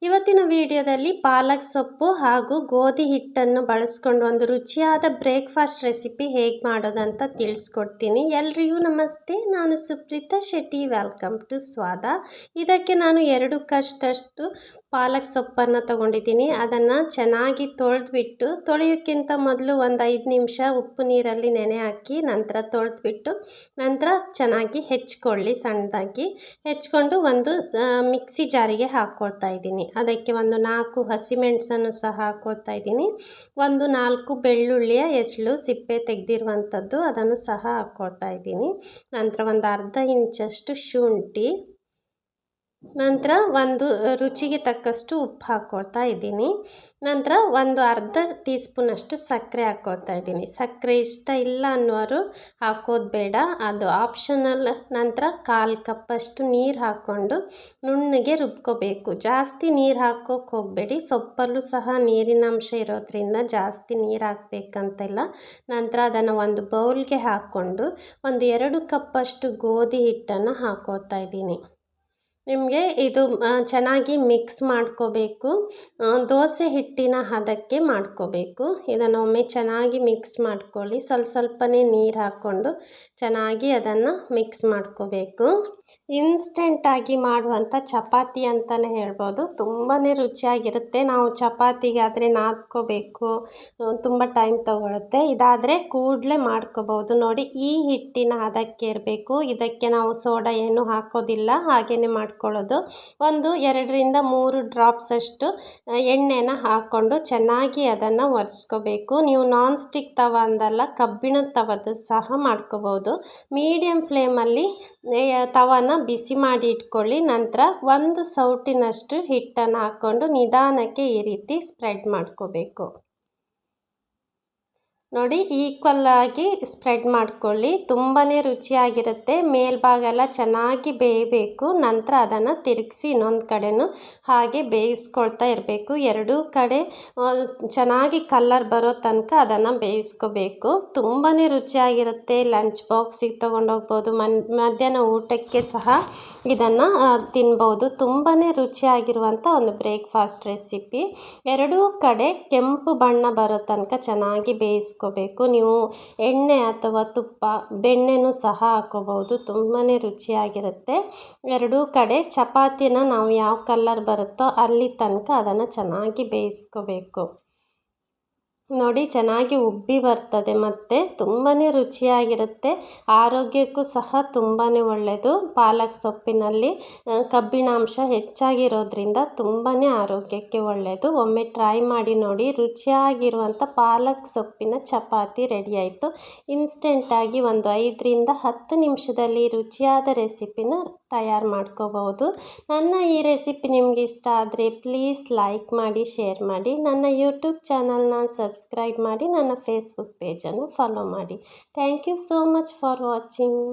ಇವತ್ತಿನ ವಿಡಿಯೋದಲ್ಲಿ ಪಾಲಕ್ ಸೊಪ್ಪು ಹಾಗೂ ಗೋಧಿ ಹಿಟ್ಟನ್ನು ಬಳಸ್ಕೊಂಡು ಒಂದು ರುಚಿಯಾದ ಬ್ರೇಕ್ಫಾಸ್ಟ್ ರೆಸಿಪಿ ಹೇಗೆ ಮಾಡೋದಂತ ತಿಳಿಸ್ಕೊಡ್ತೀನಿ. ಎಲ್ರಿಗೂ ನಮಸ್ತೆ, ನಾನು ಸುಪ್ರೀತಾ ಶೆಟ್ಟಿ. ವೆಲ್ಕಮ್ ಟು ಸ್ವಾದ. ಇದಕ್ಕೆ ನಾನು 2 ಕಷ್ಟಷ್ಟು ಪಾಲಕ್ ಸೊಪ್ಪನ್ನು ತಗೊಂಡಿದ್ದೀನಿ. ಅದನ್ನು ಚೆನ್ನಾಗಿ ತೊಳೆದ್ಬಿಟ್ಟು, ತೊಳೆಯೋಕ್ಕಿಂತ ಮೊದಲು ಒಂದು 5 ನಿಮಿಷ ಉಪ್ಪು ನೀರಲ್ಲಿ ನೆನೆ ಹಾಕಿ ನಂತರ ತೊಳೆದ್ಬಿಟ್ಟು ನಂತರ ಚೆನ್ನಾಗಿ ಹೆಚ್ಚಿಕೊಳ್ಳಿ. ಸಣ್ಣದಾಗಿ ಹೆಚ್ಚಿಕೊಂಡು ಒಂದು ಮಿಕ್ಸಿ ಜಾರಿಗೆ ಹಾಕ್ಕೊಳ್ತಾ ಇದ್ದೀನಿ. ಅದಕ್ಕೆ ಒಂದು 4 ಹಸಿಮೆಣಸನ್ನು ಸಹ ಹಾಕ್ಕೊಳ್ತಾ ಇದ್ದೀನಿ. ಒಂದು 4 ಬೆಳ್ಳುಳ್ಳಿಯ ಎಸಳು ಸಿಪ್ಪೆ ತೆಗೆದಿರುವಂಥದ್ದು ಅದನ್ನು ಸಹ ಹಾಕ್ಕೊಳ್ತಾ ಇದ್ದೀನಿ. ನಂತರ ಒಂದು ಅರ್ಧ ಇಂಚಷ್ಟು ಶುಂಠಿ, ನಂತರ ಒಂದು ರುಚಿಗೆ ತಕ್ಕಷ್ಟು ಉಪ್ಪು ಹಾಕ್ಕೊಳ್ತಾ ಇದ್ದೀನಿ. ನಂತರ ಒಂದು ಅರ್ಧ ಟೀ ಸ್ಪೂನಷ್ಟು ಸಕ್ಕರೆ ಹಾಕ್ಕೊಳ್ತಾ ಇದ್ದೀನಿ. ಸಕ್ಕರೆ ಇಷ್ಟ ಇಲ್ಲ ಅನ್ನೋರು ಹಾಕೋದು ಬೇಡ, ಅದು ಆಪ್ಷನಲ್. ನಂತರ 1/4 ಕಪ್ಪಷ್ಟು ನೀರು ಹಾಕ್ಕೊಂಡು ನುಣ್ಣಗೆ ರುಬ್ಕೋಬೇಕು. ಜಾಸ್ತಿ ನೀರು ಹಾಕೋಕ್ಕೆ ಹೋಗಬೇಡಿ, ಸೊಪ್ಪಲ್ಲೂ ಸಹ ನೀರಿನ ಅಂಶ ಇರೋದ್ರಿಂದ ಜಾಸ್ತಿ ನೀರು ಹಾಕಬೇಕಂತಿಲ್ಲ. ನಂತರ ಅದನ್ನು ಒಂದು ಬೌಲ್ಗೆ ಹಾಕ್ಕೊಂಡು ಒಂದು 2 ಕಪ್ಪಷ್ಟು ಗೋಧಿ ಹಿಟ್ಟನ್ನು ಹಾಕ್ಕೊಳ್ತಾ ಇದ್ದೀನಿ. ನಿಮಗೆ ಇದು ಚೆನ್ನಾಗಿ ಮಿಕ್ಸ್ ಮಾಡ್ಕೋಬೇಕು. ದೋಸೆ ಹಿಟ್ಟಿನ ಹದಕ್ಕೆ ಮಾಡ್ಕೋಬೇಕು. ಇದನ್ನು ಒಮ್ಮೆ ಚೆನ್ನಾಗಿ ಮಿಕ್ಸ್ ಮಾಡ್ಕೊಳ್ಳಿ. ಸ್ವಲ್ಪನೇ ನೀರು ಹಾಕ್ಕೊಂಡು ಚೆನ್ನಾಗಿ ಅದನ್ನು ಮಿಕ್ಸ್ ಮಾಡ್ಕೋಬೇಕು. ಇನ್ಸ್ಟೆಂಟಾಗಿ ಮಾಡುವಂಥ ಚಪಾತಿ ಅಂತಲೇ ಹೇಳ್ಬೋದು. ತುಂಬಾ ರುಚಿಯಾಗಿರುತ್ತೆ. ನಾವು ಚಪಾತಿಗೆ ಆದರೆ ನಾದ್ಕೋಬೇಕು, ತುಂಬ ಟೈಮ್ ತಗೊಳುತ್ತೆ. ಇದಾದರೆ ಕೂಡಲೇ ಮಾಡ್ಕೋಬೋದು. ನೋಡಿ, ಈ ಹಿಟ್ಟಿನ ಹದಕ್ಕೆ ಇರಬೇಕು. ಇದಕ್ಕೆ ನಾವು ಸೋಡಾ ಏನು ಹಾಕೋದಿಲ್ಲ, ಹಾಗೆಯೇ ಮಾಡ್ಕೊಳ್ಳೋದು. ಒಂದು 2ರಿಂದ 3 ಡ್ರಾಪ್ಸ್ ಅಷ್ಟು ಎಣ್ಣೆನ ಹಾಕ್ಕೊಂಡು ಚೆನ್ನಾಗಿ ಅದನ್ನು ಒರೆಸ್ಕೋಬೇಕು. ನೀವು ನಾನ್ ಸ್ಟಿಕ್ ತವ ಅಂದಲ್ಲ, ಕಬ್ಬಿಣದ ತವದ ಸಹ ಮಾಡ್ಕೋಬೋದು. ಮೀಡಿಯಮ್ ಫ್ಲೇಮಲ್ಲಿ ತವನ ಬಿಸಿ ಮಾಡಿ ಇಟ್ಕೊಳ್ಳಿ. ನಂತರ ಒಂದು ಸೌಟಿನಷ್ಟು ಹಿಟ್ಟನ್ನು ಹಾಕ್ಕೊಂಡು ನಿಧಾನಕ್ಕೆ ಈ ರೀತಿ ಸ್ಪ್ರೆಡ್ ಮಾಡ್ಕೋಬೇಕು. ನೋಡಿ, ಈಕ್ವಲ್ ಆಗಿ ಸ್ಪ್ರೆಡ್ ಮಾಡ್ಕೊಳ್ಳಿ. ತುಂಬಾ ರುಚಿಯಾಗಿರುತ್ತೆ. ಮೇಲ್ಭಾಗ ಎಲ್ಲ ಚೆನ್ನಾಗಿ ಬೇಯಬೇಕು. ನಂತರ ಅದನ್ನು ತಿರುಗಿಸಿ ಇನ್ನೊಂದು ಕಡೆನೂ ಹಾಗೆ ಬೇಯಿಸ್ಕೊಳ್ತಾ ಇರಬೇಕು. 2 ಕಡೆ ಚೆನ್ನಾಗಿ ಕಲರ್ ಬರೋ ತನಕ ಅದನ್ನು ಬೇಯಿಸ್ಕೋಬೇಕು. ತುಂಬಾ ರುಚಿಯಾಗಿರುತ್ತೆ. ಲಂಚ್ ಬಾಕ್ಸಿಗೆ ತೊಗೊಂಡೋಗ್ಬೋದು, ಮಧ್ಯಾಹ್ನ ಊಟಕ್ಕೆ ಸಹ ಇದನ್ನು ತಿನ್ಬೋದು. ತುಂಬಾ ರುಚಿಯಾಗಿರುವಂಥ ಒಂದು ಬ್ರೇಕ್ಫಾಸ್ಟ್ ರೆಸಿಪಿ. 2 ಕಡೆ ಕೆಂಪು ಬಣ್ಣ ಬರೋ ತನಕ ಚೆನ್ನಾಗಿ ಬೇಯಿಸ್ಕೋಬೇಕು. ನೀವು ಎಣ್ಣೆ ಅಥವಾ ತುಪ್ಪ, ಬೆಣ್ಣೆನೂ ಸಹ ಹಾಕೋಬಹುದು. ತುಂಬಾ ರುಚಿಯಾಗಿರುತ್ತೆ. 2 ಕಡೆ ಚಪಾತಿನ ನಾವು ಯಾವ ಕಲರ್ ಬರುತ್ತೋ ಅಲ್ಲಿ ತನಕ ಅದನ್ನು ಚೆನ್ನಾಗಿ ಬೇಯಿಸ್ಕೋಬೇಕು. ನೋಡಿ, ಚೆನ್ನಾಗಿ ಉಬ್ಬಿ ಬರ್ತದೆ ಮತ್ತು ತುಂಬಾ ರುಚಿಯಾಗಿರುತ್ತೆ. ಆರೋಗ್ಯಕ್ಕೂ ಸಹ ತುಂಬಾ ಒಳ್ಳೆಯದು. ಪಾಲಕ್ ಸೊಪ್ಪಿನಲ್ಲಿ ಕಬ್ಬಿಣಾಂಶ ಹೆಚ್ಚಾಗಿರೋದ್ರಿಂದ ತುಂಬಾ ಆರೋಗ್ಯಕ್ಕೆ ಒಳ್ಳೆಯದು. ಒಮ್ಮೆ ಟ್ರೈ ಮಾಡಿ ನೋಡಿ. ರುಚಿಯಾಗಿರುವಂಥ ಪಾಲಕ್ ಸೊಪ್ಪಿನ ಚಪಾತಿ ರೆಡಿ ಆಯಿತು. ಇನ್ಸ್ಟೆಂಟಾಗಿ ಒಂದು 5ರಿಂದ 10 ನಿಮಿಷದಲ್ಲಿ ರುಚಿಯಾದ ರೆಸಿಪಿನ ತಯಾರು ಮಾಡ್ಕೋಬಹುದು. ನನ್ನ ಈ ರೆಸಿಪಿ ನಿಮಗೆ ಇಷ್ಟ ಆದರೆ ಪ್ಲೀಸ್ ಲೈಕ್ ಮಾಡಿ, ಶೇರ್ ಮಾಡಿ. ನನ್ನ ಯೂಟ್ಯೂಬ್ ಚಾನಲ್ನ ಸಬ್ಸ್ಕ್ರೈಬ್ ಮಾಡಿ, ನನ್ನ ಫೇಸ್ಬುಕ್ ಪೇಜನ್ನು ಫಾಲೋ ಮಾಡಿ. Thank you so much for watching.